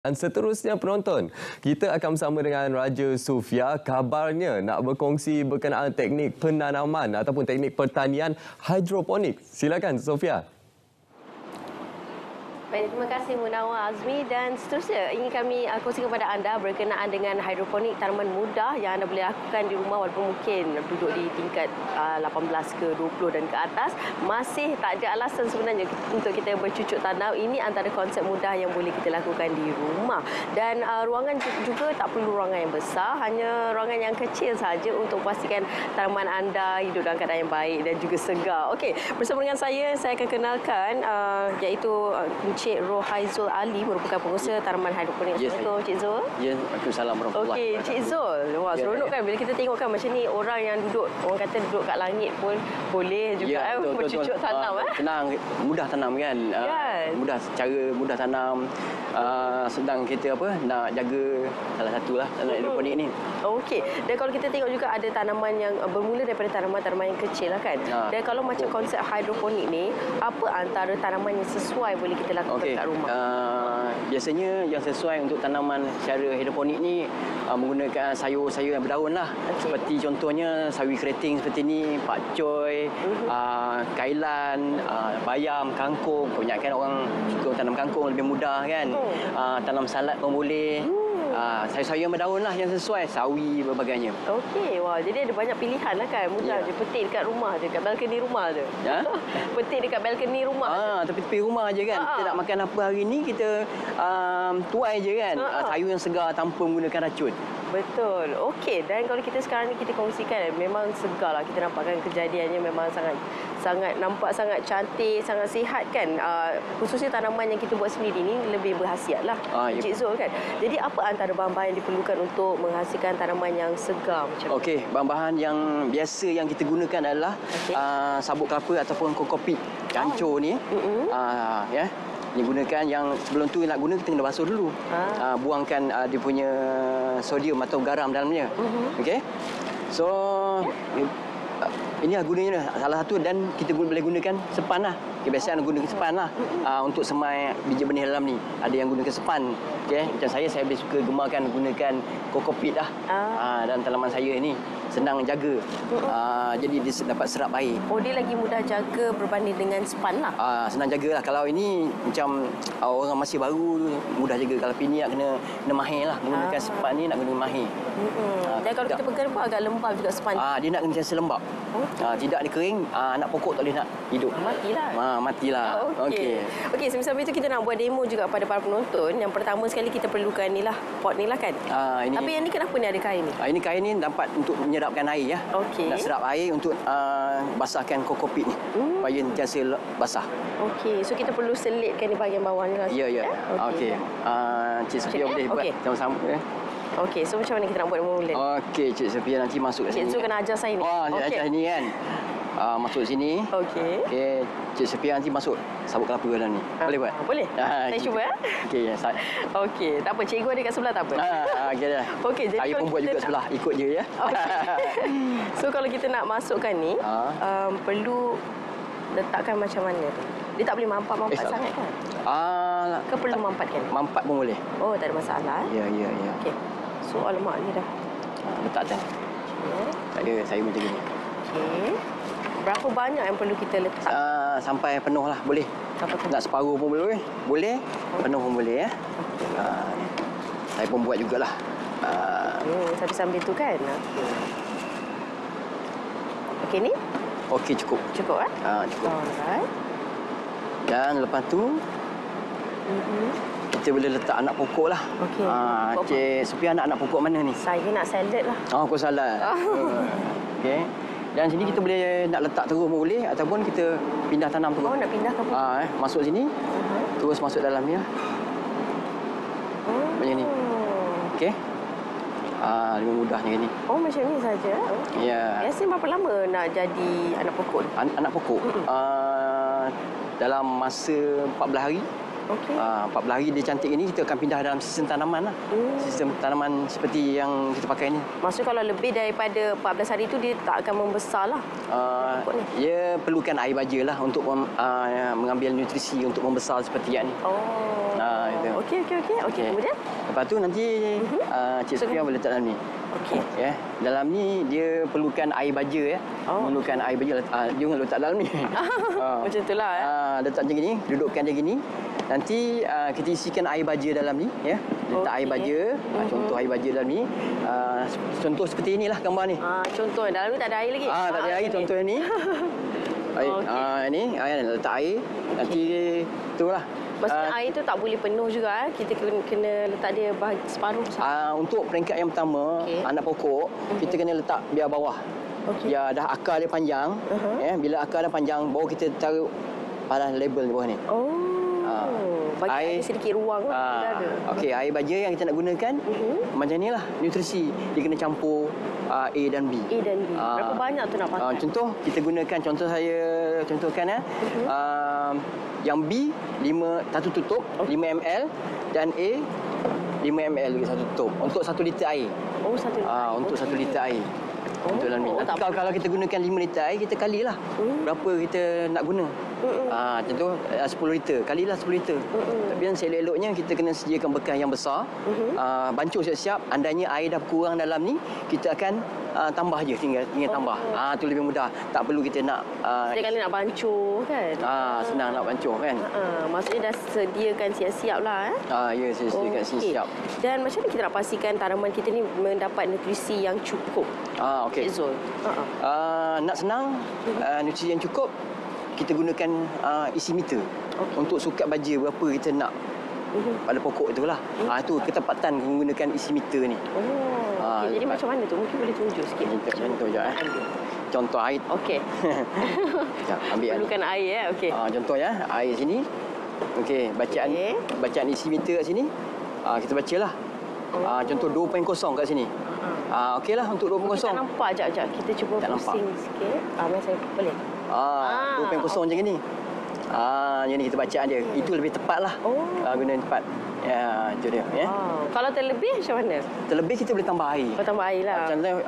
Dan seterusnya penonton, kita akan bersama dengan Raja Sofia. Kabarnya nak berkongsi berkenaan teknik penanaman ataupun teknik pertanian hidroponik. Silakan Sofia. Baik, terima kasih Munawar Azmi, dan seterusnya ingin kami kongsikan kepada anda berkenaan dengan hidroponik, tanaman mudah yang anda boleh lakukan di rumah walaupun mungkin duduk di tingkat 18 ke 20 dan ke atas. Masih tak ada alasan sebenarnya untuk kita bercucuk tanam. Ini antara konsep mudah yang boleh kita lakukan di rumah. Dan ruangan juga tak perlu ruangan yang besar, hanya ruangan yang kecil saja untuk pastikan tanaman anda hidup dalam keadaan yang baik dan juga segar. Okey, bersama dengan saya akan kenalkan iaitu Encik Rohaizul Ali, merupakan pengusaha tanaman hidroponik. Assalamualaikum Encik Zul. Ya, Waalaikumsalam warahmatullahi Okey, Encik Zul. Wah, seronok kan bila kita tengok kan macam ni, orang yang duduk, orang kata duduk kat langit pun boleh juga bercucuk tanam. Senang, mudah tanam kan. Cara mudah tanam. Sedang kita nak jaga salah satulah tanaman hidroponik ni. Okey. Dan kalau kita tengok juga ada tanaman yang bermula daripada tanaman-tanaman yang kecil lah kan. Dan kalau macam konsep hidroponik ni, apa antara tanaman yang sesuai boleh kita lakukan kat rumah? Biasanya yang sesuai untuk tanaman secara hidroponik ni menggunakan sayur-sayur yang berdaun lah. Seperti contohnya sawi keriting seperti ni, pakcoy, kailan, bayam, kangkung. Kebanyakan orang suka tanam kangkung, lebih mudah kan. Tanam salad pun boleh. Sayur-sayur yang berdaun lah yang sesuai, sawi berbagainya. Okey, wah, jadi ada banyak pilihan lah kan. Mudah je, petik dekat rumah je, kat balkoni rumah je. Petik dekat balkoni rumah je. Tepi-tepi rumah je kan. Kita nak makan apa hari ni, kita tuai je kan. Sayur yang segar tanpa menggunakan racun. Betul. Okey, dan kalau kita sekarang ni kita kongsikan, memang segar lah. Kita nampakkan kejadiannya memang sangat nampak sangat cantik, sangat sihat kan. Khususnya tanaman yang kita buat sendiri ni lebih berkhasiat lah, Encik Zul kan. Jadi apa antara bahan-bahan yang diperlukan untuk menghasilkan tanaman yang segar macam ni? Okey, bahan-bahan yang biasa yang kita gunakan adalah sabut kelapa ataupun kokopit. Cancur ni. Ini gunakan yang sebelum tu nak guna kita kena basuh dulu. Buangkan dia punya sodium atau garam dalamnya. Okey. So ini gunanya salah satu, dan kita boleh gunakan sepan lah. Kebiasaan guna sepan lah untuk semai biji benih dalam ni. Ada yang gunakan sepan. Okay. Macam saya lebih suka gemarkan gunakan kokopit lah. Dan tanaman saya ni senang jaga. Jadi dia dapat serap air. Oh, dia lagi mudah jaga berbanding dengan sepan lah. Senang jagalah. Kalau ini macam orang masih baru, mudah jaga. Kalau ini nak kena mahir lah. Menggunakan sepan ni nak kena mahir. Dan kalau kita pegang pun agak lembab juga sepan. Dia nak kena selembab. Tidak dia kering, anak pokok tak boleh nak hidup. Matilah. Matilah. Okey, sambil itu kita nak buat demo juga pada para penonton. Yang pertama sekali kita perlukan ni lah, pot ni lah kan. Tapi yang ni kenapa ni ada kain ni? Ini kain ni dapat untuk menyerapkan air ya. Nak serap air untuk basahkan kokopit ni. Supaya sentiasa basah. Okey, so kita perlu selitkan di bahagian bawah ni lah. Ya. Okey. Cik Sofia boleh buat sama-sama ya. Okey, so macam mana kita nak buat mula? Okey, Cik Sofia nanti masuk kat sini. Cik Zul kena ajar saya ni. Ajar ni kan. Masuk sini. Okey. Cik Sofia nanti masuk sabut kelapa dalam ni. Boleh buat? Boleh. Saya cuba ya. Okey, okey, tak apa, cikgu ada kat sebelah tak apa. Okey dah. Okey, jadi saya pun buat juga sebelah, ikut je ya. So kalau kita nak masukkan ni, perlu letakkan macam mana tu? Dia tak boleh mampat sangat kan? Ke perlu mampatkan? Mampat pun boleh. Oh, tak ada masalah. Ya. Okey. So alamak ni dah. Letak atas. Tak ada, saya macam ni. Okey. Berapa banyak yang perlu kita letak? Sampai penuh lah, boleh. Nak separuh pun boleh. Boleh, penuh pun boleh ya. Saya pun buat jugalah. Sambil tu kan? Okey ni? Okey, cukup. Cukup kan? Cukup. Alright. Dan lepas tu, kita boleh letak anak pokok lah. Okey. Cik Sofia anak pokok mana ni? Saya nak salad lah. Kau salad. Okey. Dan sini kita boleh nak letak terus pun boleh, ataupun kita pindah tanam terus. Nak pindah ke pun? Masuk sini, terus masuk dalam ni lah. Macam ni. Okey. Lebih mudahnya ni. Macam ni saja. Ya. Biasanya berapa lama nak jadi anak pokok? Anak pokok? Dalam masa 14 hari. Okey. 14 hari dia cantik ini, kita akan pindah dalam sistem tanaman lah. Sistem tanaman seperti yang kita pakai ni. Maksudnya kalau lebih daripada 14 hari itu dia tak akan membesar lah. Pokok ni. Dia perlukan air baja lah untuk mengambil nutrisi untuk membesar seperti yang ni. Itu. Okey. Kemudian? Lepas tu nanti Cik Sofia boleh letak dalam ni. Okey. Ya, dalam ni dia perlukan air baja ya. Perlukan air baja jangan letak dalam ni. Macam itulah ya. Letak macam gini, dudukkan dia gini. Nanti kita isikan air baja dalam ni ya. Letak air baja, contoh air baja dalam ni. Contoh seperti inilah gambar ni. Contoh dalam ni tak ada air lagi. Tak ada air contoh yang ni. Ni letak air. Nanti itulah. Maksudnya air tu tak boleh penuh juga. Kita kena letak dia separuh. Untuk peringkat yang pertama, anak pokok, kita kena letak biar bawah. Biar dah akar dia panjang. Bila akar dah panjang, baru kita taruh pada label di bawah ni. Bagi air sedikit ruang lah. Okey, air baja yang kita nak gunakan macam ni lah, nutrisi. Dia kena campur A dan B. Berapa banyak tu nak pakai? Contoh, kita gunakan, saya contohkan yang B 1 tutup 5 ml dan A 5 ml lagi 1 tutup untuk 1 liter air. 1 liter. Untuk 1 liter air. Untuk dalam ni. Kalau kita gunakan 5 liter air, kita kalilah berapa kita nak guna. Contoh 10 liter, kalilah 10 liter. Tapi yang selok-eloknya kita kena sediakan bekas yang besar. Bancuh siap-siap, andainya air dah kurang dalam ni, kita akan tambah je, tinggal tambah. Tu lebih mudah. Tak perlu kita nak setiap kali nak bancuh kan. Senang nak bancuh kan. Maksudnya dah sediakan siap-siap lah ya, saya sediakan siap. Dan macam mana kita nak pastikan tanaman kita ni mendapat nutrisi yang cukup? Okey. Cik Zul. Nak senang, nutrisi yang cukup, kita gunakan isi meter untuk sukat baja berapa kita nak pada pokok itulah. Itu ketepatan menggunakan isi meter ni. Jadi macam mana tu? Mungkin boleh tunjuk sikit. Contoh je. Contoh air. Okey. Ambil perlukan air okey. Contoh ya, air sini. Okey, bacaan isi meter kat sini. Kita bacalah. Contoh 2.0 kat sini. Okeylah untuk 2.0. Tak nampak jap. Kita cuba pusing sikit. Saya boleh. 2.0 macam ni. Yang ni kita bacaan dia. Itu lebih tepat lah. Guna tepat. Ya, itu dia. Kalau terlebih macam mana? Terlebih kita boleh tambah air. Tambah air lah. Contohnya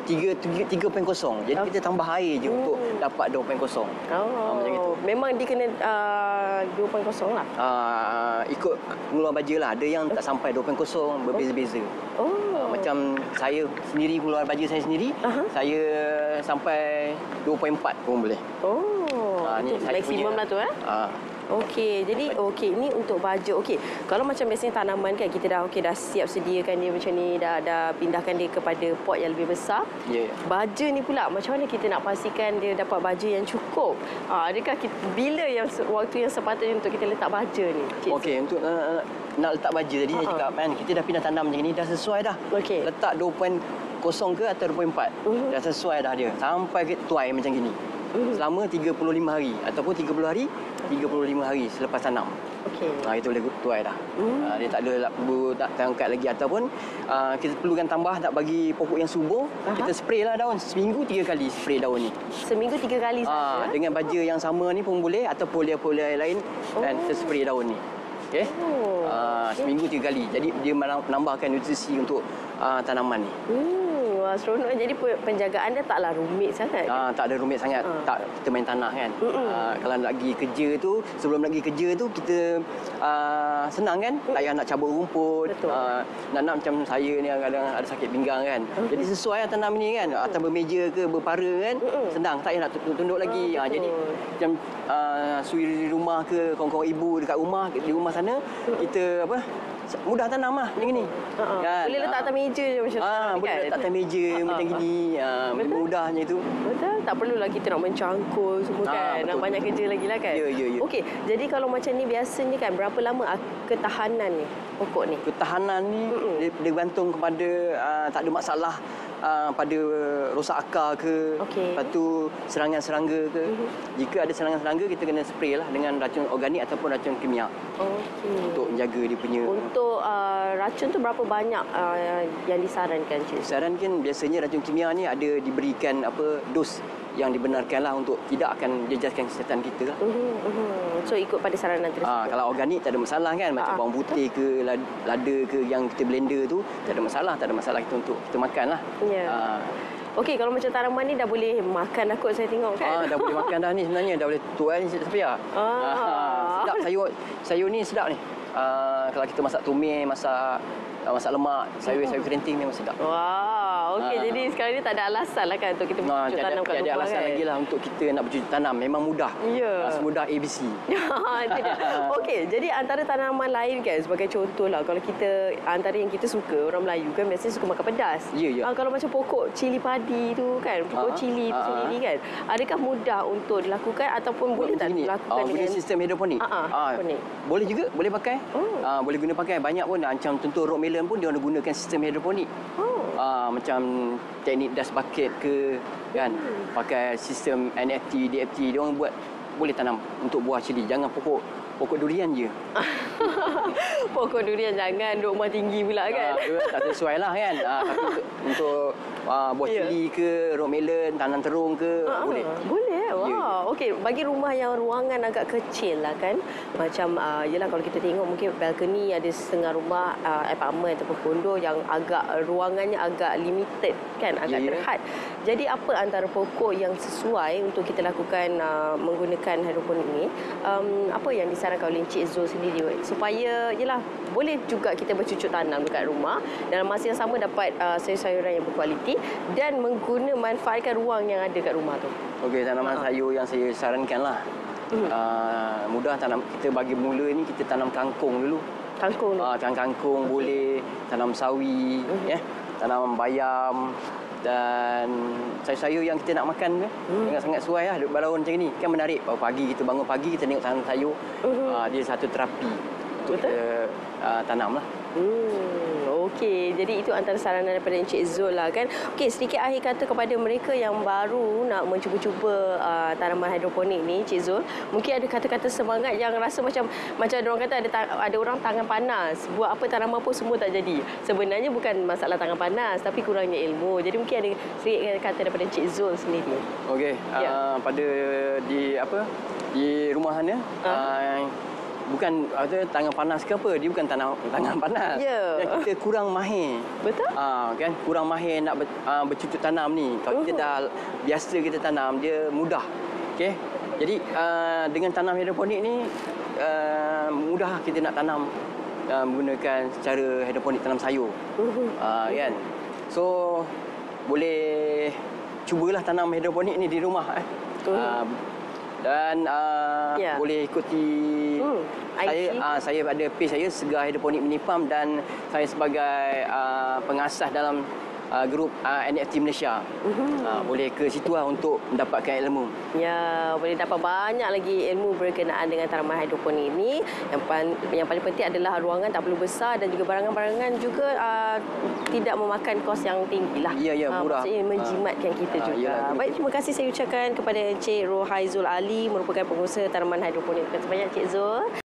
3.0. Jadi kita tambah air je untuk dapat 2.0. Macam itu. Memang dia kena 2.0 lah. Ikut pengeluar baja lah. Ada yang tak sampai 2.0, berbeza-beza. Macam saya sendiri, pengeluar baja saya sendiri, saya sampai 2.4 pun boleh. Ni maksimum lah tu Okey, jadi ini untuk baja. Okey, kalau macam biasanya tanaman kan kita dah siap sediakan dia macam ni, dah pindahkan dia kepada pot yang lebih besar. Baja ni pula macam mana kita nak pastikan dia dapat baja yang cukup? Adakah bila waktu yang sepatutnya untuk kita letak baja ni? Okey, untuk nak letak baja tadi saya cakap kan, kita dah pindah tanam macam ni dah sesuai dah. Letak 2.0 ke atau 2.4. Dah sesuai dah dia. Sampai ke tuai macam gini. Selama 35 hari ataupun 35 hari selepas tanam. Itu boleh tuai dah. Dia tak ada tak terangkat lagi ataupun kita perlukan tambah nak bagi pokok yang subur, kita spray lah daun seminggu 3 kali spray daun ni. Seminggu 3 kali saja. Dengan baja yang sama ni pun boleh atau polia lain dan kita spray daun ni. Okey. Seminggu 3 kali. Jadi dia menambahkan nutrisi untuk tanaman ni. Seronok. Jadi penjagaan dia taklah rumit sangat. Tak ada rumit sangat. Tak kita main tanah kan. Kalau nak pergi kerja tu, sebelum nak pergi kerja tu kita senang kan. Tak payah nak cabut rumput. Nak macam saya ni kadang ada sakit pinggang kan. Jadi sesuai lah tanam ni kan. Atas bermeja ke berpara kan. Senang. Tak payah nak tunduk lagi. Jadi macam suri di rumah ke kawan-kawan ibu dekat rumah, di rumah sana kita mudah tanam lah macam ni. Boleh letak atas meja je macam tu. Boleh letak atas meja macam gini. Mudahnya itu. Betul. Tak perlulah kita nak mencangkul semua kan. Nak banyak kerja lagi lah kan. Ya. Okey. Jadi kalau macam ni biasanya kan berapa lama ketahanan ni pokok ni? Ketahanan ni dia bergantung kepada tak ada masalah pada rosak akar ke, lepas tu serangan serangga ke. Jika ada serangan serangga, kita kena spray lah dengan racun organik ataupun racun kimia. Untuk menjaga dia punya. Untuk racun tu berapa banyak yang disarankan, Cik? Disarankan biasanya racun kimia ni ada diberikan dos yang dibenarkanlah untuk tidak akan jejaskan kesihatan kita lah. So ikut pada saranan tersebut. Kalau organik tak ada masalah kan, macam bawang putih ke lada ke yang kita blender tu tak ada masalah kita untuk kita makan lah. Ya. Okey, kalau macam tanaman ni dah boleh makan dah kot saya tengok kan. Dah boleh makan dah ni sebenarnya, dah boleh tuai ni Sofia. Sedap sayur ni sedap ni. Kalau kita masak tumis, masak lemak, sayur kerinting memang sedap. Wah, okey. Jadi sekarang ni tak ada alasan lah kan untuk kita bercucuk tanam kat rumah kan. Tak ada alasan lagi lah untuk kita nak bercucuk tanam. Memang mudah. Ya. Semudah ABC. Itu dia. Okey, jadi antara tanaman lain kan, sebagai contoh lah, kalau kita, antara yang kita suka, orang Melayu kan biasanya suka makan pedas. Ya. Kalau macam pokok cili padi tu kan, pokok cili tu sendiri kan, adakah mudah untuk dilakukan ataupun boleh tak dilakukan dengan sistem hidroponik? Boleh juga, boleh pakai. Boleh guna pakai. Banyak pun macam contoh rock melon pun dia orang gunakan sistem hidroponik. Macam teknik dust bucket ke kan, pakai sistem NFT, DFT, dia orang buat boleh tanam untuk buah cili. Jangan pokok durian je. Pokok durian jangan duk rumah tinggi pula kan. Tak sesuai lah kan. Tapi untuk buah cili ke, rock melon, tanam terung ke, boleh. Boleh. Wah, okey. Bagi rumah yang ruangan agak kecil lah kan. Macam yelah, kalau kita tengok mungkin balcony ada setengah rumah apartment ataupun kondo yang agak ruangannya agak limited kan, agak terhad. Jadi apa antara pokok yang sesuai untuk kita lakukan menggunakan hidroponik ni? Apa yang disarankan oleh Encik Zul sendiri supaya yelah boleh juga kita bercucuk tanam dekat rumah, dalam masa yang sama dapat sayur-sayuran yang berkualiti dan manfaatkan ruang yang ada kat rumah tu. Okey, tanaman sayur yang saya sarankan lah. Mudah tanam. Kita bagi mula ni kita tanam kangkung dulu. Kangkung tu? Kangkung boleh, tanam sawi, tanam bayam. Dan sayur-sayur yang kita nak makan sangat sesuai lah. Duduk balaun macam ni kan menarik. Pagi kita bangun pagi, kita tengok tanam sayur. Dia satu terapi untuk kita tanam lah. Okey, jadi itu antara saranan daripada Encik Zul lah kan. Okey, sedikit akhir kata kepada mereka yang baru nak mencuba-cuba tanaman hidroponik ni, Encik Zul. Mungkin ada kata-kata semangat yang rasa macam orang kata ada orang tangan panas. Buat apa tanaman pun semua tak jadi. Sebenarnya bukan masalah tangan panas, tapi kurangnya ilmu. Jadi mungkin ada sedikit kata daripada Encik Zul sendiri. Okey, pada di rumah sana, bukan tangan panas ke apa, dia bukan tangan panas. Kita kurang mahir. Betul? Kan kurang mahir nak bercucuk tanam ni. Kalau kita dah biasa kita tanam, dia mudah. Okey. Jadi dengan tanam hidroponik ni mudah kita nak tanam menggunakan cara hidroponik tanam sayur. Kan. So boleh cubalah tanam hidroponik ni di rumah dan boleh ikuti saya ada page saya Segar Hidroponik Mini Farm, dan saya sebagai pengasas dalam grup NFT Malaysia. Boleh ke situ lah untuk mendapatkan ilmu. Ya, boleh dapat banyak lagi ilmu berkenaan dengan tanaman hidroponik ini. Yang paling penting adalah ruangan tak perlu besar dan juga barangan-barangan juga tidak memakan kos yang tinggi lah. Ya, murah. Maksudnya menjimatkan kita juga. Baik, terima kasih saya ucapkan kepada Encik Rohaizul Ali, merupakan pengusaha tanaman hidroponik. Terima kasih banyak Encik Zul.